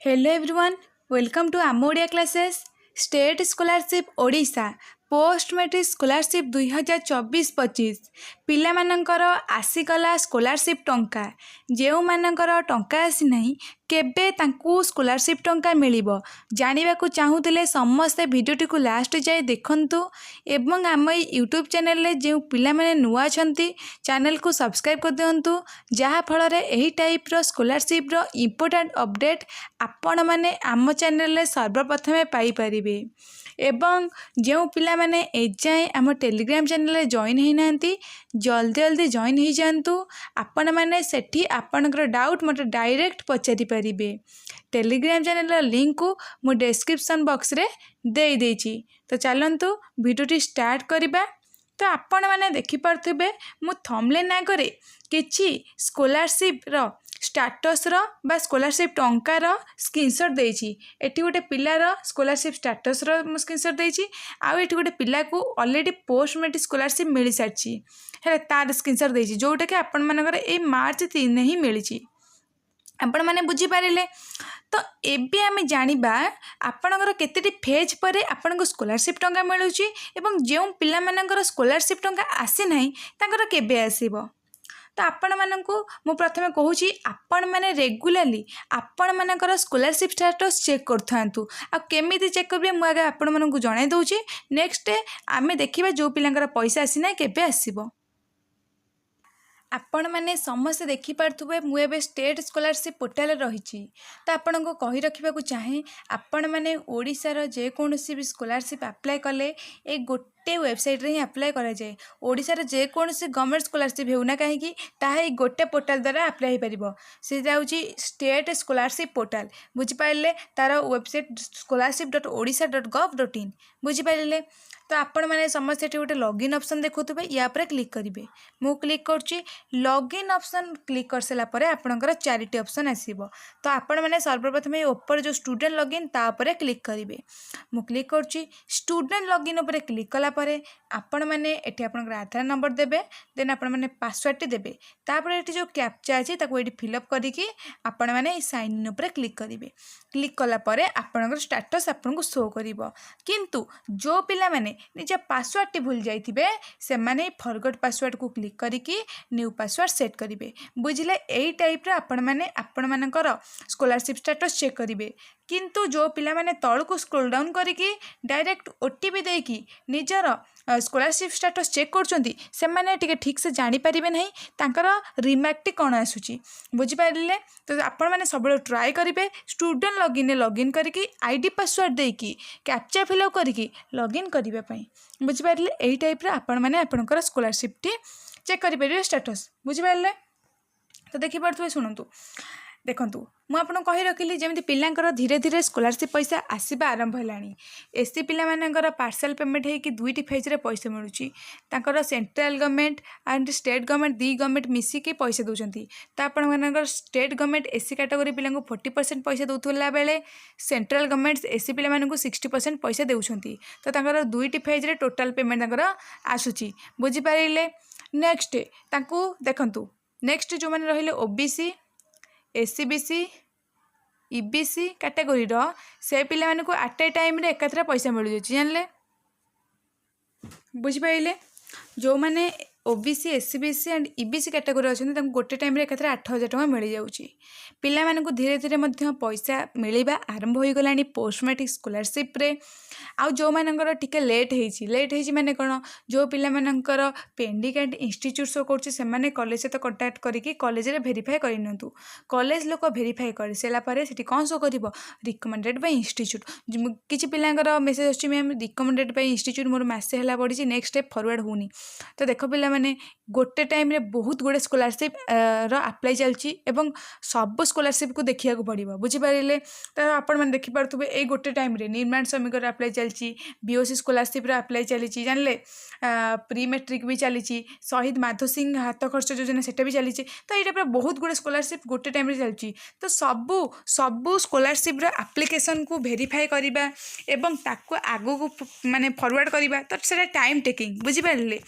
Hello everyone, welcome to आम Odia classes. State scholarship Odisha post matric scholarship 2024-25 पिलामानंकर आसीगला scholarship टंका जो मानकर टंका आसी नहीं केबे तांकू स्कॉलरशिप टंका मिलिबो जानिबा को चाहूतिले समस्ते वीडियोटी को लास्ट जाए देखंतु एवं आम यूट्यूब चैनल रे जो पिला माने नुआ छंती चैनल को सब्सक्राइब कर दियंतु जहा फल रे एही टाइप रो स्कॉलरशिप रो इंपोर्टेंट अपडेट आपण माने आम चैनल रे सर्वप्रथमे पाई परिबे। एवं जो पिला माने एजाए आम टेलीग्राम चैनल रे जॉइन होई नांती जल्दी जल्दी जॉइन हो जातु। आपण मैंने सेठी आपणकर डाउट मत डायरेक्ट पचारि पारिबे। टेलीग्राम चैनल लिंक को मु डिस्क्रिप्शन बॉक्स रे दे देछि। तो चलंतु वीडियोटी स्टार्ट करिबा। तो आपण मैंने देखि पारथिबे मु थंबनेल ना करे किछि स्कॉलरशिप रो स्टाटस रो बा स्कॉलरशिप टंकार स्क्रीनशॉट देछि। एठी गोटे पिलार स्कॉलरशिप स्टाटस रो स्क्रीनशॉट देछि आउ एठी गोटे पिला को ऑलरेडी पोस्ट मैट्रिक स्कॉलरशिप मिल सारछि है तार स्क्रीनशॉट देछि जोटा कि आपण मानकर ए मार्च 3 ही मिली आपण माने बुझी पारिले। तो एबे आमे जानिबा आपणकर केतेटी फेज परे आपनको स्कॉलरशिप टंका मिलुछि एवं जो पिला मानकर स्कॉलरशिप टंका आसी नाही तांकर केबे आसीबो। तो आपण मानकु मु प्रथमे कहूची आपण माने रेगुलरली आपण मानकर स्कॉलरशिप स्टेटस चेक करथांतु आ केमिति चेक करबे मु आगे आपण मानकु जणाई दउची। नेक्स्ट आमे देखिबा जो पिलांकर पैसा आसी ना केबे आसीबो। आपण मैंने समस्त देखिपे मुझे स्टेट स्कॉलरशिप पोर्टाल रही। तो आपण को कही रखा चाहे आपण मैंने ओडिशार जेकोसी भी स्कॉलरशिप अप्लाई कले ए गोटे वेबसाइट रे ही अप्लाई करा जाए। ओडिशार जेकोसी गवर्नमेंट स्कॉलरशिप होना कहीं ताहा गोटे पोर्टाल द्वारा अप्लाई हो पार से स्टेट स्कॉलरशिप पोर्टाल बुझिपारे तार वेबसाइट scholarship.odisha.gov.in बुझिपारे। तो आपण मैंने समस्त ये गोटे लॉगिन ऑप्शन देखुवे या पर क्लिक करेंगे। मु क्लिक करुच्ची लॉगिन ऑप्शन क्लिक कर सारापर आपणकर 4टी ऑप्शन आसीबो। तो आपण मैंने सर्वप्रथम ऊपर जो स्टूडेंट लॉगिन तापर क्लिक करेंगे। मु क्लिक करुच्ची स्टूडेंट लॉगिन उपर क्लिक कलापर आपण मैंने एटी आपणकर आधार नंबर देबे देन आपण मैंने पासवर्ड देबे तापर एटी जो कैप्चा अछि ताको एटी फिलअप करिकि आपण मैंने साइन इन उपर क्लिक करेंगे। क्लिक कलापर आपणकर स्टेटस आपनको शो करिवो। किंतु जो पिला माने निज पासवर्ड टी भूल जाइथिबे से माने फॉरगॉट पासवर्ड को क्लिक करिकि न्यू पासवर्ड सेट करिवे। बुझिले एई टाइप रे आपण माने आपण मानकर स्कॉलरशिप स्टेटस चेक करिवे। किंतु जो पिला माने तळ को स्क्रॉल डाउन करिकि डायरेक्ट ओटीपी देकी निजर स्कॉलरशिप स्टेटस चेक करछंती से माने टिके ठीक से जानि परिबे नहीं तांकर रिमार्क टी कोन आसुची। बुझि पारिले। तो आपण माने सबले ट्राई करिवे स्टूडेंट लॉगिन लॉगिन करिकि आईडी पासवर्ड देकी कैप्चा फिलअप करिकि लॉगिन करिवे पई। बुझि पारिले एई टाइप रे आपण माने आपनकर स्कॉलरशिप टी चेक करि परिबे स्टेटस। बुझि पारिले। तो देखि पारथुवे सुनंतु देखंतु मु आपन कहि रखिली जेमति पिलांकर धीरे धीरे स्कॉलरशिप पैसा आसीबा आरंभ हलानी। एससी पिला मानकर पार्सल पेमेंट है कि 2टी फेज रे पैसा मिलुची तांकर central government and state government the government मिसी के पैसा दउचंती। तो आपण मानकर स्टेट गवर्नमेंट एससी कैटेगरी पिला को 40% पैसा दउथला बेले सेंट्रल गवर्नमेंट एससी पिला मानकु 60% पैसा देउछंती। तो तांकर 2टी फेज रे टोटल पेमेंट तांकर आसुची। बुझि पारिले। नेक्स्ट तांकु देखंतु नेक्स्ट जो माने रहिले ओबीसी एससीबीसी ईबीसी कैटेगरी रो से पिला माने को एट ए टाइम रे एकत्र पैसा मिल जाछि जानले। बुझि पाइले। जो माने OBC SCBC and EBC category अच्छे गोटे टाइम रे एकत्र 8,000 टका मिल जाउछि। पिला माने को धीरे धीरे मध्य पैसा मिलवा आरंभ हो गलानी पोस्ट मैट्रिक स्कॉलरशिप रे। आउ जो मानकर टिके लेट हेछि माने कोन जो पिला मानकर पेंडिकेट इंस्टीट्यूट शो करछि से माने कॉलेज से तो कांटेक्ट करिकि कॉलेज रे वेरीफाई करिनंतु। कॉलेज लोक वेरीफाई कर सेला परे सेठी कोन शो करिवो रिकमेंडेड बाय इंस्टीट्यूट। किछि पिलांकर मेसेज अछि मैम रिकमेंडेड बाय इंस्टीट्यूट मोर मासे हला पड़िछि नेक्स्ट स्टेप फॉरवर्ड होनी। तो देखो पिला माने गोटे टाइम रे बहुत गुड़े स्कॉलरशिप रो अप्लाई चलछि एवं सब स्कॉलरशिप को देखिया को पड़िबो। बुझि पारिले। तो आपण माने देखि पारथुबे ए गोटे टाइम रे निर्माण श्रमिक रो अप्लाई चलछि बीओसी स्कॉलरशिप रो अप्लाई चलिछि जानले प्री मैट्रिक भी चलिछि शहीद माधव सिंह हाथ खर्च योजना सेटा भी चलिछि। तो एटा पर बहुत गुड़े स्कॉलरशिप गोटे टाइम रे चलछि। तो सबू स्कॉलरशिप रो एप्लीकेशन को वेरीफाई करिबा एवं ताको आगो को माने फॉरवर्ड करिबा तो सेटा टाइम टेकिंग। बुझि पारिले।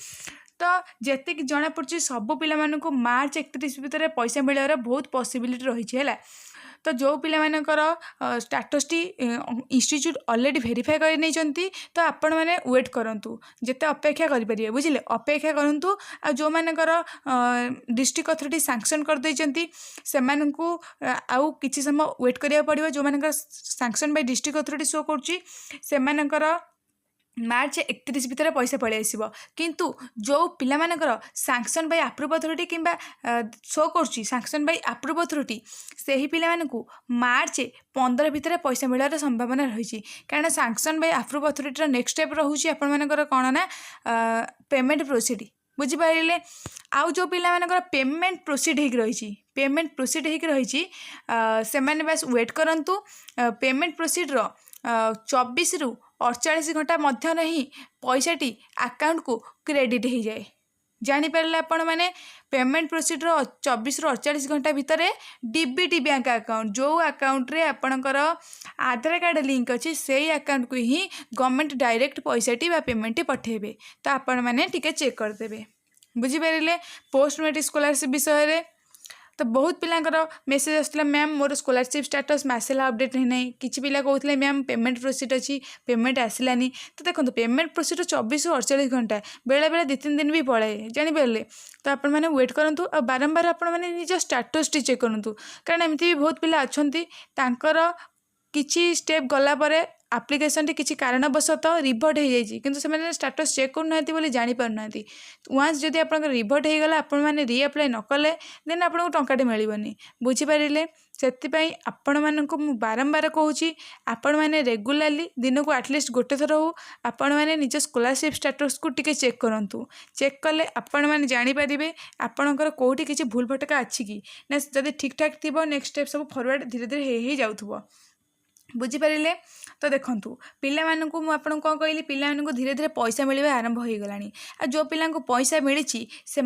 तो जेते कि जना पड़छि सब पिला मानकु मार्च 31 भितर पैसा मिलवार बहुत पॉसिबिलिटी रही है। तो जो पिलामानकर स्टाटसटी इंस्टीट्यूट ऑलरेडी वेरीफाई कर नहीं तो आपण मैंने वेट करंतु जिते अपेक्षा करें बुझे अपेक्षा करंतु आ जो मानकर डिस्ट्रिक्ट अथॉरिटी सैंक्शन कर देइचंती सेमानकु आउ किछि समय वेट करिया पड़िबो जो मानकर sanction by district authority show करछि सेमानकर मार्च 31 भितर पैसा पलि आसब किंतु जो पिलामानकर सैंक्शन बाय अप्रूव अथॉरिटी किंबा शो करछि सैंक्शन बाय अप्रूव अथॉरिटी सेही पिलामानकु मार्च 15 भितर पैसा मिलवार संभावना रही कारण sanction by approve authority next step रोचे आपण मानकर कौन ना पेमेंट प्रोसीड बुझिपारे आउ जो पिलामानकर पेमेंट प्रोसीड हो रही पेमेंट प्रोसीड हो रही से बस वेट करंतु पेमेंट प्रोसीड 24 रु 48 घंटा मध्य ही पैसाटी अकाउंट को क्रेडिट हो जाए जानीपारे आपण मैंने पेमेंट प्रोसीड 24 रु 48 घंटा भितर डीबीटी बैंक अकाउंट जो अकाउंट रे आपणकर आधार कार्ड लिंक अच्छी से अकाउंट को ही गवर्नमेंट डायरेक्ट पैसाटी पेमेंट पठेबे तो आपण मैंने टिके चेक करदेबे बुझिपारे पोस्ट मैट्रिक स्कॉलरशिप विषय तो बहुत पिलांकर मेसेज आसला मैम मोर स्कॉलरशिप स्टेटस मसला अपडेट नहीं नहीं किसी पिला कहते मैम पेमेंट प्रोसीड अच्छी पेमेंट आसलानी तो देखो पेमेंट प्रोसीड 24 रु 48 घंटा बेले बेले 2-3 दिन भी पड़े जानीपारे तो आपण मैंने वेट करूँ और बारंबार आपण मैंने निज स्टेटस टी चेक करूँ कारण एमती भी बहुत पिला अच्छी तांकर किछि स्टेप गला परे आप्लिकेशन टी किछि कारणवशतः रिभर्ट हो जाइए किंतु से स्टेटस चेक करना जापर ना वन्स जदि आप रिभर्ट हो गला आपण मैंने रिअप्लाई न कले देन आपको टंकाटे मिलबनी बुझिपारे से आपण मानक मु बारंबार कहूँ आपण मैंने रेगुलाली दिन को एटलिस्ट गोटे थर हो आपण मैंने निज स्कॉलरशिप स्टेटस को टिके चेक करूँ चेक कले आपण मैंने जानीपारे आपणकर कौटी किसी भूल भटका अच्छी कि ना जब ठीक ठाक थी नेक्स्ट स्टेप सब फरवर्ड धीरे धीरे हो जाऊँ बुझिपारे तो देखूँ पिला मानू मुझे कौन कहली पिला धीरे धीरे पैसा मिलवा आरंभ हो गला आ जो पिला पैसा मिली से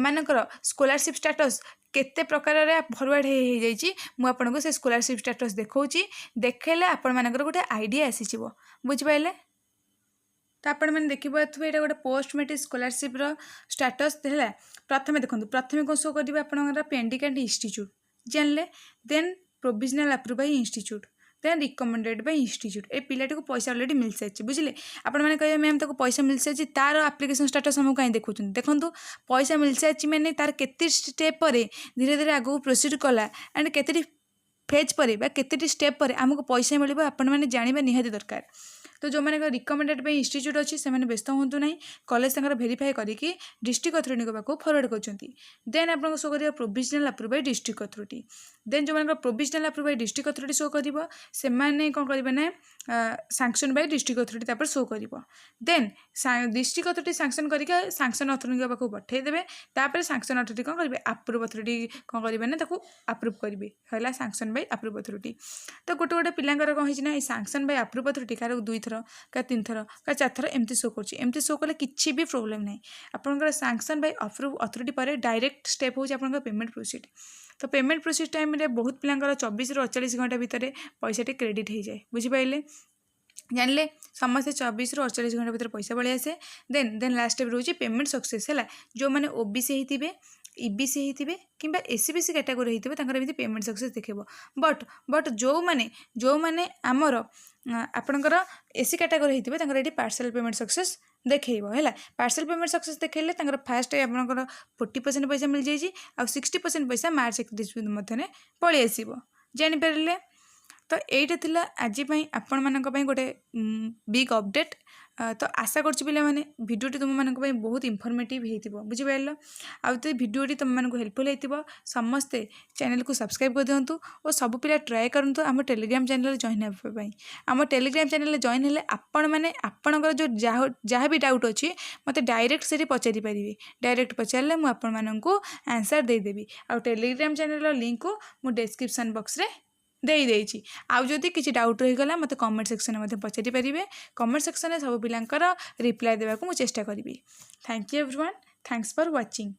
स्कॉलरशिप स्टेटस केते प्रकार फरवर्ड हो जाइए से स्कॉलरशिप स्टेटस देखा देखेले आपण मानकर गोटे आइडिया आसी बुझिपारे तो आपण मैंने देखिए ये गोटे पोस्ट मैट्रिक स्कॉलरशिप स्टेटस है प्रथम देखो प्रथम कौन शो कर आप पेंडिकेंट इंस्टीट्यूट जानले then provisional approve by institute then recommended by institute ए पिलाटी को पैसा ऑलरेडी मिल सारी बुझे आपण मैंने कहे मैम ताको पैसा मिल सारी तार एप्लिकेशन स्टेटस हमको कहीं देखुं देखो पैसा मिल सारी मैंने तार केते स्टेप पर धीरे धीरे आगू प्रोसीड कला एंड केते फेज पर केते स्टेप पर आमको पैसा मिल आपण मैंने जाना निहाती दरकार तो जो मैंने रिकमेंडेड बाय इंस्टीट्यूट अच्छी से व्यस्त हूँ ना कॉलेज वेरीफाई करके डिस्ट्रिक्ट अथॉरिटी पाक फरवर्ड कर देन आप शो कर provisional approve by district authority then जो मैंने provisional approve by district authority show कर कौन करेंगे ना sanction by district authority show कर देन डिस्ट्रिक्ट अथॉरिटी सैंक्शन करके सैंक्शन अथॉरिटी पाक पठेदेवे तापर सैंक्शन अथॉरिटी कौन करेंगे अप्रूव अथॉरिटी कौन करेंगे ना अप्रूव करेंगे है सैंक्शन बाय अप्रूव अथॉरिटी तो गोटे गोटे पिलांकर कौन है sanction by approve authority car 2 थर का 3 थर का 4 थर एमती शो कर शो कले किसी भी प्रोब्लेम ना आपंकर सैंक्शन बाय अप्रूव अथॉरिटी पर डायरेक्ट स्टेप हो पेमेंट प्रोसीड तो पेमेंट प्रोसीड टाइम रे बहुत पिलांकर 24 रु 48 घंटा भितर पैसाटी क्रेडिट हो जाए बुझिपारे जानले समस्त 24 रु 48 घंटा भीतर पैसा पलि आसे देन लास्ट स्टेप रोचे पेमेंट सक्सेस है जो मैंने ओबीसी होते ईबीसी होते कि एससीबीसी कैटेगोरी होते पेमेंट सक्सेस देखेब बट जो मैंने आमर आपणकर एसी कैटेगोरी होते ये पार्सल पेमेंट सक्सेस देखो है पार्सल पेमेंट सक्सेस देखेले फास्ट आपंकर 40% पैसा मिल जाइए आ 60% पैसा मार्च 31 मध्य पलि आसब जानीपारे तो यहीटा थिला आज आपण मानक गोटे बिग अपडेट तो आशा करछि पिला माने भिडियोटी तुम मानक बहुत इनफॉर्मेटिव हेतिबो बुझिपारलो आ तो भिडियोटी तुम मानक हेल्पफुल हेतिबो समस्ते चैनल को सब्सक्राइब कर दियंतु और सब पिला ट्राई करंतु हम टेलीग्राम चैनल जॉइन हेबा पई हम टेलीग्राम चैनल जॉइन हेले आपण माने आपणकर जो जहाँ भी डाउट अच्छी मते डायरेक्ट से पचारि पारिबे डायरेक्ट पचारले मु आपण मानकु आंसर दे देबी आ टेलीग्राम चैनल लिंक को मु डिस्क्रिप्शन बॉक्स रे देदेची आउ जदि किसी डाउट रहीगला मत कमेंट सेक्शन में पचारि पारिबे कमेंट सेक्शन में सब पिलांकर रिप्लाई देवाक मु चेष्टा करिबी thank you everyone thanks for watching.